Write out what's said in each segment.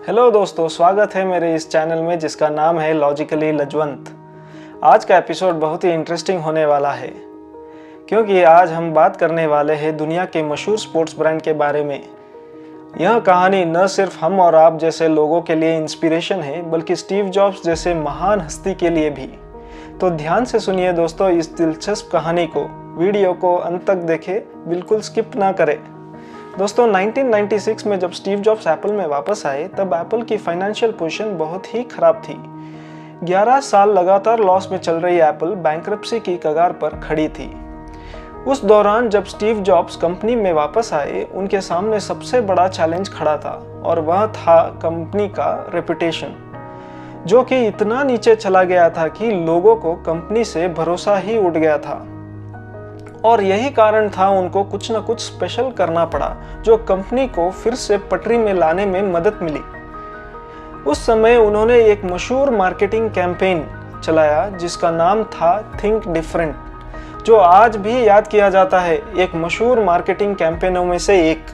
Hello दोस्तों, स्वागत है मेरे इस चैनल में जिसका नाम है लॉजिकली लजवंत। आज का एपिसोड बहुत ही इंटरेस्टिंग होने वाला है क्योंकि आज हम बात करने वाले हैं दुनिया के मशहूर स्पोर्ट्स ब्रांड के बारे में। यह कहानी न सिर्फ हम और आप जैसे लोगों के लिए इंस्पिरेशन है बल्कि स्टीव जॉब्स जैसे महान हस्ती के लिए भी। तो ध्यान से सुनिए दोस्तों इस दिलचस्प कहानी को, वीडियो को अंत तक देखें, बिल्कुल स्किप ना करें। दोस्तों 1996 में जब स्टीव जॉब्स एप्पल में वापस आए तब एप्पल की फाइनेंशियल पोजीशन बहुत ही खराब थी। 11 साल लगातार लॉस में चल रही एप्पल बैंक्रप्सी की कगार पर खड़ी थी। उस दौरान जब स्टीव जॉब्स कंपनी में वापस आए, उनके सामने सबसे बड़ा चैलेंज खड़ा था और वह था कंपनी का रेपुटेशन, जो कि इतना नीचे चला गया था कि लोगों को कंपनी से भरोसा ही उठ गया था। और यही कारण था उनको कुछ न कुछ स्पेशल करना पड़ा जो कंपनी को फिर से पटरी में लाने में मदद मिली। उस समय उन्होंने एक मशहूर मार्केटिंग कैंपेन चलाया जिसका नाम था थिंक डिफरेंट, जो आज भी याद किया जाता है, एक मशहूर मार्केटिंग कैंपेनों में से एक।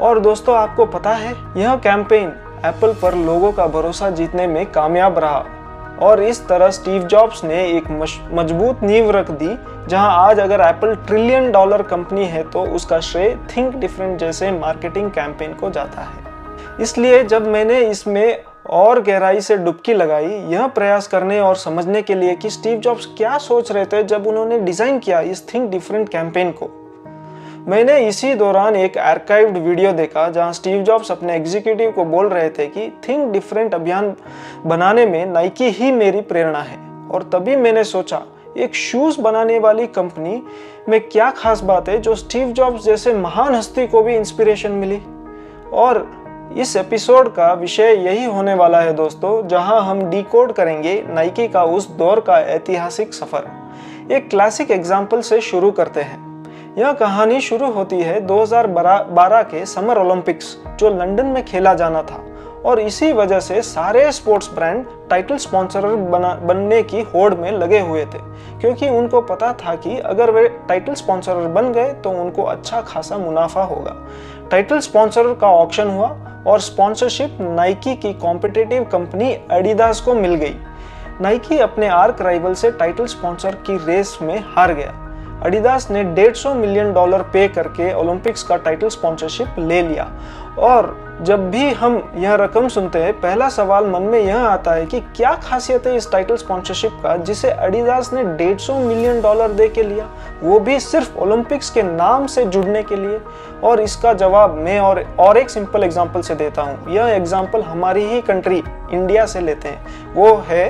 और दोस्तों आपको पता है, यह कैंपेन एप्पल पर लोगों का भरोसा जीतने में कामयाब रहा और इस तरह स्टीव जॉब्स ने एक मजबूत नींव रख दी, जहां आज अगर एप्पल $1 ट्रिलियन कंपनी है तो उसका श्रेय थिंक डिफरेंट जैसे मार्केटिंग कैंपेन को जाता है। इसलिए जब मैंने इसमें और गहराई से डुबकी लगाई, यह प्रयास करने और समझने के लिए कि स्टीव जॉब्स क्या सोच रहे थे जब उन्होंने डिजाइन किया इस थिंक डिफरेंट कैंपेन को, मैंने इसी दौरान एक आर्काइव्ड वीडियो देखा जहां स्टीव जॉब्स अपने एग्जीक्यूटिव को बोल रहे थे कि थिंक डिफरेंट अभियान बनाने में नाइकी ही मेरी प्रेरणा है। और तभी मैंने सोचा, एक शूज बनाने वाली कंपनी में क्या खास बात है जो स्टीव जॉब्स जैसे महान हस्ती को भी इंस्पिरेशन मिली। और इस एपिसोड का विषय यही होने वाला है दोस्तों, जहां हम डिकोड करेंगे नाइकी का उस दौर का ऐतिहासिक सफर। एक क्लासिक एग्जाम्पल से शुरू करते हैं। यह कहानी शुरू होती है 2012 के समर ओलंपिक्स जो लंदन में खेला जाना था, और इसी वजह से सारे स्पोर्ट्स ब्रांड टाइटल स्पॉन्सर बनने की होड़ में लगे हुए थे, क्योंकि उनको पता था कि अगर वे टाइटल स्पॉन्सर बन गए तो उनको अच्छा खासा मुनाफा होगा। टाइटल स्पॉन्सर का ऑक्शन हुआ और स्पॉन्सरशिप नाइकी की कॉम्पिटिटिव कंपनी एडिडास को मिल गई। नाइकी अपने आर्क राइवल से टाइटल स्पॉन्सर की रेस में हार गया। एडिडास ने $150 मिलियन पे करके ओलंपिक्स का टाइटल स्पॉन्सरशिप ले लिया। और जब भी हम यह रकम सुनते हैं, पहला सवाल मन में यह आता है कि क्या खासियत है इस टाइटल स्पॉन्सरशिप का जिसे एडिडास ने $150 मिलियन दे के लिया, वो भी सिर्फ ओलंपिक्स के नाम से जुड़ने के लिए। और इसका जवाब मैं और एक सिंपल एग्जांपल से देता हूँ। यह एग्जांपल हमारी ही कंट्री इंडिया से लेते हैं, वो है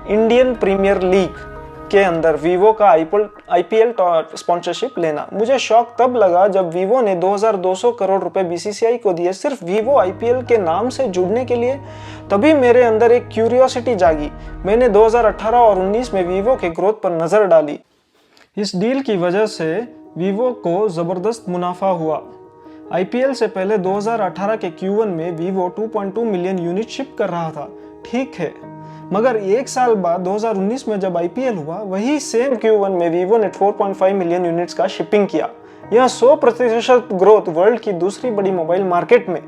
इंडियन प्रीमियर लीग के अंदर वीवो का आईपीएल स्पॉन्सरशिप लेना। मुझे शौक तब लगा जब वीवो ने 2200 करोड़ रुपए बीसीसीआई को दिए सिर्फ वीवो आईपीएल के नाम से जुड़ने के लिए। तभी मेरे अंदर एक क्यूरियोसिटी जागी। मैंने 2018 और 19 में वीवो के ग्रोथ पर नजर डाली। इस डील की वजह से वीवो को जबरदस्त मुनाफा हुआ। आईपीएल से पहले 2018 के Q1 में वीवो 2.2 मिलियन यूनिट शिप कर रहा था, ठीक है, मगर एक साल बाद 2019 में जब आईपीएल हुआ, वही सेम Q1 में वीवो ने 4.5 मिलियन यूनिट्स का शिपिंग किया। यह 100% ग्रोथ वर्ल्ड की दूसरी बड़ी मोबाइल मार्केट में।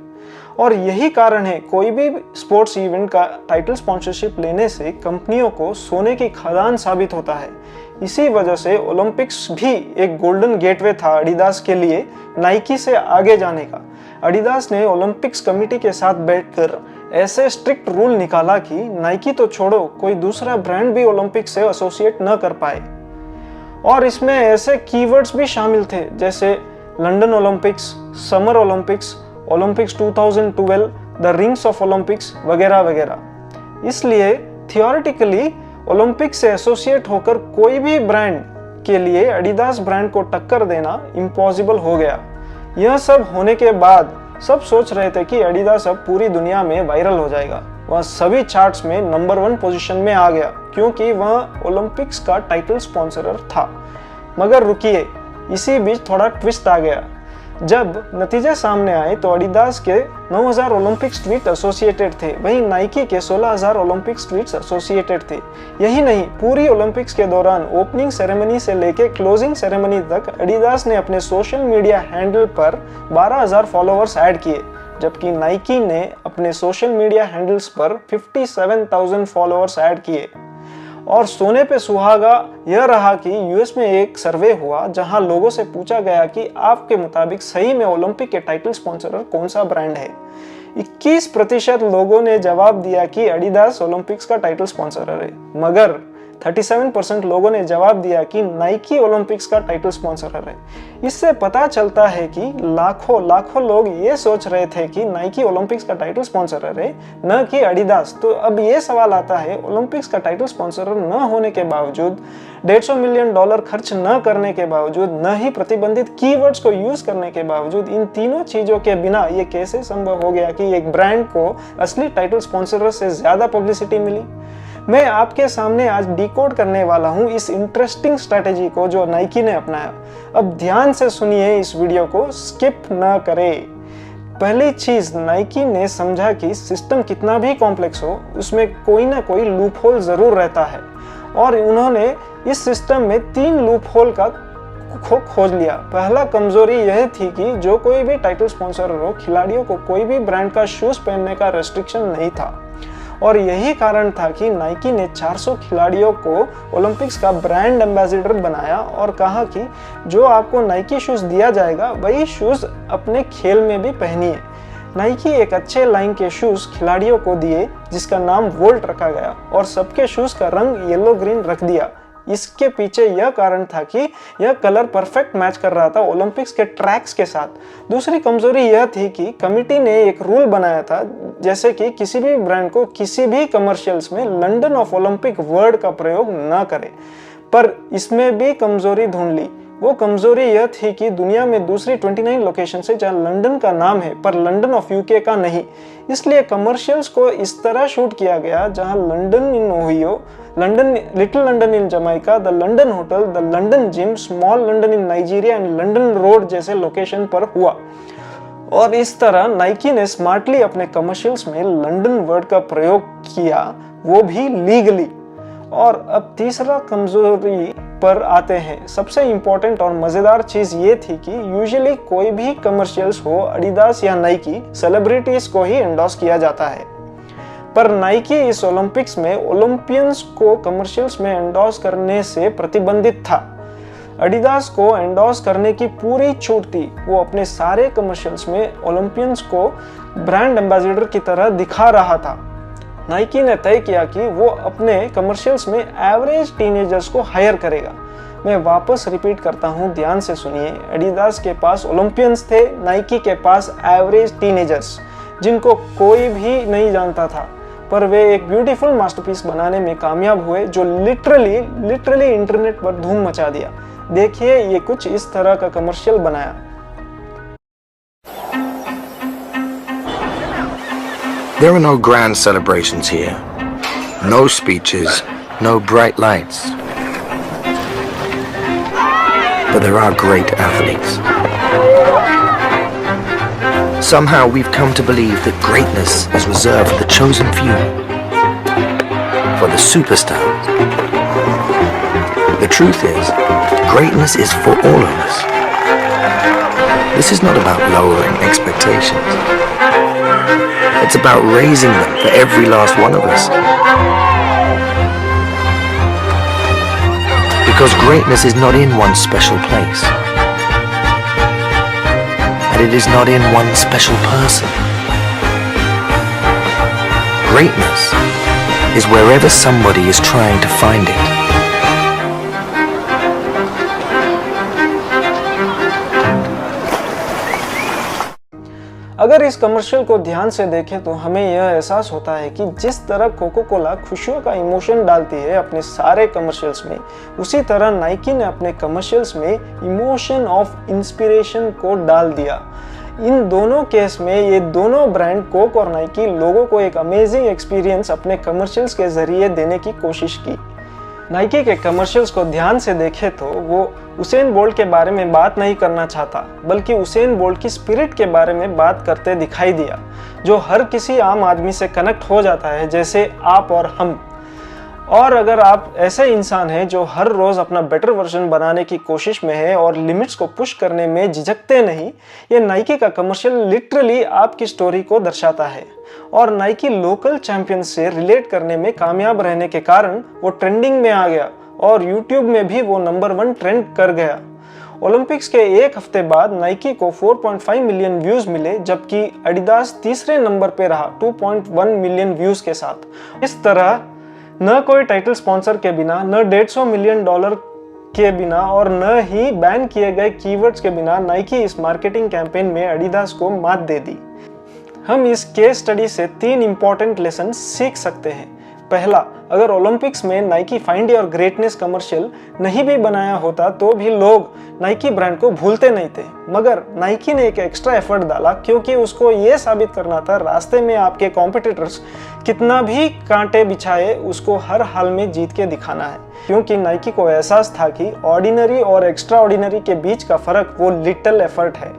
और यही कारण है कोई भी स्पोर्ट्स इवेंट का टाइटल स्पॉन्सरशिप लेने से कंपनियों को सोने की खदान साबित होता है। इसी वजह से ओलंपिक्स भी एक गोल्डन गेटवे था एडिडास के लिए नाइकी से आगे जाने का। एडिडास ने ओलंपिक्स कमेटी के साथ बैठकर ऐसे स्ट्रिक्ट रूल निकाला कि नाइकी तो छोड़ो, कोई दूसरा ब्रांड भी ओलंपिक्स से एसोसिएट न कर पाए। और इसमें ऐसे कीवर्ड्स भी शामिल थे जैसे London Olympics, summer Olympics, Olympics 2012, the rings of Olympics वगैरह वगैरह। इसलिए थियोरेटिकली ओलंपिक्स से एसोसिएट होकर कोई भी ब्रांड के लिए एडिडास ब्रांड को टक्कर देना इम्पॉसिबल हो गया। यह सब होने के बाद सब सोच रहे थे कि एडिडास अब पूरी दुनिया में वायरल हो जाएगा। वह सभी चार्ट्स में नंबर 1 पोजीशन में आ गया क्योंकि वह ओलंपिक्स का टाइटल स्पॉन्सरर था। मगर रुकिए, इसी बीच थोड़ा ट्विस्ट आ गया। जब नतीजे सामने आए तो एडिडास के 9000 ओलंपिक स्ट्रीट एसोसिएटेड थे, वहीं नाइकी के 16000 ओलंपिक स्ट्रीट्स एसोसिएटेड थे। यही नहीं, पूरी ओलंपिक्स के दौरान ओपनिंग सेरेमनी से लेकर क्लोजिंग सेरेमनी तक एडिडास ने अपने सोशल मीडिया हैंडल पर 12000 फॉलोअर्स ऐड किए। जबकि नाइकी ने अपने सोशल मीडिया हैंडल्स पर 57,000 फॉलोअर्स ऐड किए। और सोने पे सुहागा यह रहा कि यूएस में एक सर्वे हुआ जहां लोगों से पूछा गया कि आपके मुताबिक सही में ओलंपिक के टाइटल स्पॉन्सर कौन सा ब्रांड है। 21% लोगों ने जवाब दिया कि एडिडास ओलंपिक्स का टाइटल स्पॉन्सर है, मगर 37% लोगों ने जवाब दिया कि नाइकी ओलंपिक्स का टाइटल स्पॉन्सर है। इससे पता चलता है कि लाखों लोग ये सोच रहे थे कि नाइकी ओलंपिक्स का टाइटल स्पॉन्सर है, न कि एडिडास। तो अब ये सवाल आता है, ओलंपिक्स का टाइटल स्पॉन्सर न होने के बावजूद, $150 मिलियन खर्च न करने के बावजूद, न ही प्रतिबंधित कीवर्ड्स को यूज करने के बावजूद, इन तीनों चीजों के बिना ये कैसे संभव हो गया कि एक ब्रांड को असली टाइटल स्पॉन्सर से ज्यादा पब्लिसिटी मिली? मैं आपके सामने आज डिकोड करने वाला हूं इस इंटरेस्टिंग स्ट्रेटेजी को जो नाइकी ने अपनाया। अब ध्यान से सुनिए, इस वीडियो को स्किप न करें। पहली चीज, नाइकी ने समझा कि सिस्टम कितना भी कॉम्प्लेक्स हो, उसमें कोई ना कोई लूपहोल जरूर रहता है, और उन्होंने इस सिस्टम में 3 लूपहोल का खोज लिया। पहला कमजोरी यह थी कि जो कोई भी टाइटल स्पॉन्सर हो, खिलाड़ियों को कोई भी ब्रांड का शूज पहनने का रेस्ट्रिक्शन नहीं था, और यही कारण था कि नाइकी ने 400 खिलाड़ियों को ओलंपिक्स का ब्रांड एम्बेसडर बनाया और कहा कि जो आपको नाइकी शूज दिया जाएगा वही शूज अपने खेल में भी पहनिए। नाइकी एक अच्छे लाइन के शूज खिलाड़ियों को दिए जिसका नाम वोल्ट रखा गया, और सबके शूज का रंग येलो ग्रीन रख दिया। इसके पीछे यह कारण था कि यह कलर परफेक्ट मैच कर रहा था ओलंपिक्स के ट्रैक्स के साथ। दूसरी कमजोरी यह थी कि कमिटी ने एक रूल बनाया था, जैसे कि किसी भी ब्रांड को किसी भी कमर्शियल्स में लंदन ऑफ ओलंपिक वर्ड का प्रयोग न करे, पर इसमें भी कमजोरी ढूंढ ली। वो कमजोरी यह थी कि दुनिया में दूसरी 29 लोकेशन से जहां लंदन का नाम है पर लंदन ऑफ यूके का नहीं, इसलिए कमर्शियल्स को इस तरह शूट किया गया जहां London in Ohio, London, little London in Jamaica, the London hotel, the London gym, small London in Nigeria and London road जैसे लोकेशन पर हुआ। और इस तरह नाइकी ने स्मार्टली अपने कमर्शियल्स में लंदन वर्ड का प्रयोग किया, वो भी लीगली। और अब तीसरा कमजोरी पर आते हैं। सबसे इंपॉर्टेंट और मजेदार चीज ये थी कि यूजुअली कोई भी कमर्शियल्स हो, एडिडास या नाइकी, सेलिब्रिटीज को ही एंडोर्स किया जाता है, पर नाइकी इस ओलंपिक्स में ओलंपियंस को कमर्शियल्स में एंडोर्स करने से प्रतिबंधित था। एडिडास को एंडोर्स करने की पूरी छूट थी, वो अपने सारे कमर्शियल्स में ओलंपियंस को ब्रांड एम्बेसडर की तरह दिखा रहा था। नाइकी ने तय किया कि वो अपने कमर्शियल्स में एवरेज टीनेजर्स को हायर करेगा। मैं वापस रिपीट करता हूँ, ध्यान से सुनिए। एडिडास के पास ओलंपियंस थे, नाइकी के पास एवरेज टीनेजर्स जिनको कोई भी नहीं जानता था, पर वे एक ब्यूटीफुल मास्टरपीस बनाने में कामयाब हुए जो लिटरली इंटरनेट पर धूम मचा दिया। देखिए, ये कुछ इस तरह का कमर्शियल बनाया। There are no grand celebrations here, no speeches, no bright lights. But there are great athletes. Somehow we've come to believe that greatness is reserved for the chosen few, for the superstars. The truth is, greatness is for all of us. This is not about lowering expectations. It's about raising them for every last one of us. Because greatness is not in one special place. And it is not in one special person. Greatness is wherever somebody is trying to find it. अगर इस commercial को ध्यान से देखें तो हमें यह एहसास होता है कि जिस तरह कोको कोला खुशियों का इमोशन डालती है अपने सारे कमर्शियल्स में, उसी तरह नाइकी ने अपने कमर्शियल्स में इमोशन ऑफ इंस्पिरेशन को डाल दिया। इन दोनों केस में ये दोनों ब्रांड कोक और नाइकी लोगों को एक अमेजिंग एक्सपीरियंस अपने कमर्शियल्स के जरिए देने की कोशिश की। नाइकी के कमर्शियल्स को ध्यान से देखें तो वो उसेन बोल्ट के बारे में बात नहीं करना चाहता, बल्कि उसेन बोल्ट की स्पिरिट के बारे में बात करते दिखाई दिया, जो हर किसी आम आदमी से कनेक्ट हो जाता है, जैसे आप और हम। और अगर आप ऐसे इंसान हैं जो हर रोज अपना बेटर वर्जन बनाने की कोशिश में है और लिमिट्स को पुश करने में झिझकते नहीं, ये नाइकी का कमर्शियल लिटरली आपकी स्टोरी को दर्शाता है। और नाइकी लोकल चैंपियन से रिलेट करने में कामयाब रहने के कारण वो ट्रेंडिंग में आ गया और यूट्यूब में भी वो नंबर 1 ट्रेंड कर गया। ओलंपिक्स के एक हफ्ते बाद नाइकी को 4.5 मिलियन व्यूज मिले, जबकि एडिडास तीसरे नंबर पे रहा 2.1 मिलियन व्यूज के साथ। इस तरह न कोई टाइटल स्पॉन्सर के बिना, न $150 मिलियन के बिना और न ही बैन किए गए कीवर्ड्स के बिना नाइकी इस मार्केटिंग कैंपेन में एडिडास को मात दे दी। हम इस केस स्टडी से 3 इंपॉर्टेंट लेसन सीख सकते हैं। पहला, अगर ओलंपिक्स में Nike find your greatness commercial नहीं भी बनाया होता तो भी लोग नाइकी ब्रांड को भूलते नहीं थे, मगर नाइकी ने एक एक्स्ट्रा एफर्ट डाला क्योंकि उसको ये साबित करना था रास्ते में आपके कॉम्पिटिटर्स कितना भी कांटे बिछाए उसको हर हाल में जीत के दिखाना है। क्योंकि नाइकी को एहसास था कि ऑर्डिनरी और एक्स्ट्रा ऑर्डिनरी के बीच का फर्क वो लिटिल एफर्ट है।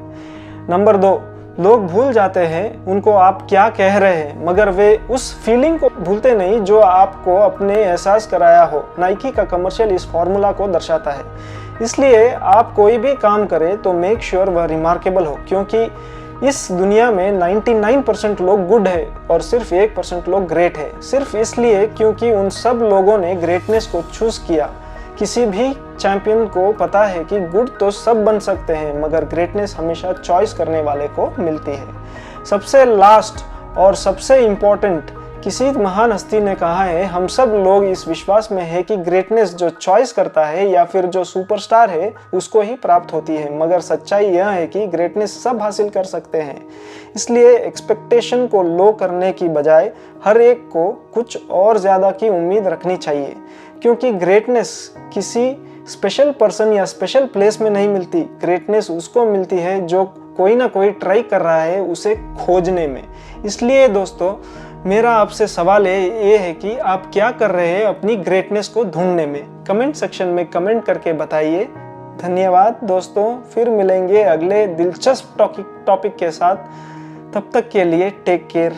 नंबर 2, लोग भूल जाते हैं उनको आप क्या कह रहे हैं, मगर वे उस फीलिंग को भूलते नहीं जो आपको अपने एहसास कराया हो। नाइकी का कमर्शियल इस फॉर्मूला को दर्शाता है। इसलिए आप कोई भी काम करें तो मेक श्योर वह रिमार्केबल हो, क्योंकि इस दुनिया में 99% लोग गुड है और सिर्फ 1% लोग ग्रेट है। सिर्फ इसलिए क्योंकि उन सब लोगों ने ग्रेटनेस को चूज किया। किसी भी चैंपियन को पता है कि गुड तो सब बन सकते हैं, मगर ग्रेटनेस हमेशा चॉइस करने वाले को मिलती है। सबसे लास्ट और सबसे इम्पोर्टेंट, किसी महान हस्ती ने कहा है, हम सब लोग इस विश्वास में है कि ग्रेटनेस जो चॉइस करता है या फिर जो सुपरस्टार है उसको ही प्राप्त होती है, मगर सच्चाई यह है कि ग्रेटनेस सब हासिल कर सकते हैं। इसलिए एक्सपेक्टेशन को लो करने की बजाय हर एक को कुछ और ज़्यादा की उम्मीद रखनी चाहिए, क्योंकि ग्रेटनेस किसी स्पेशल पर्सन या स्पेशल प्लेस में नहीं मिलती। ग्रेटनेस उसको मिलती है जो कोई ना कोई ट्राई कर रहा है उसे खोजने में। इसलिए दोस्तों, मेरा आपसे सवाल ये है कि आप क्या कर रहे हैं अपनी ग्रेटनेस को ढूंढने में। कमेंट सेक्शन में कमेंट करके बताइए। धन्यवाद दोस्तों, फिर मिलेंगे अगले दिलचस्प टॉपिक के साथ। तब तक के लिए टेक केयर।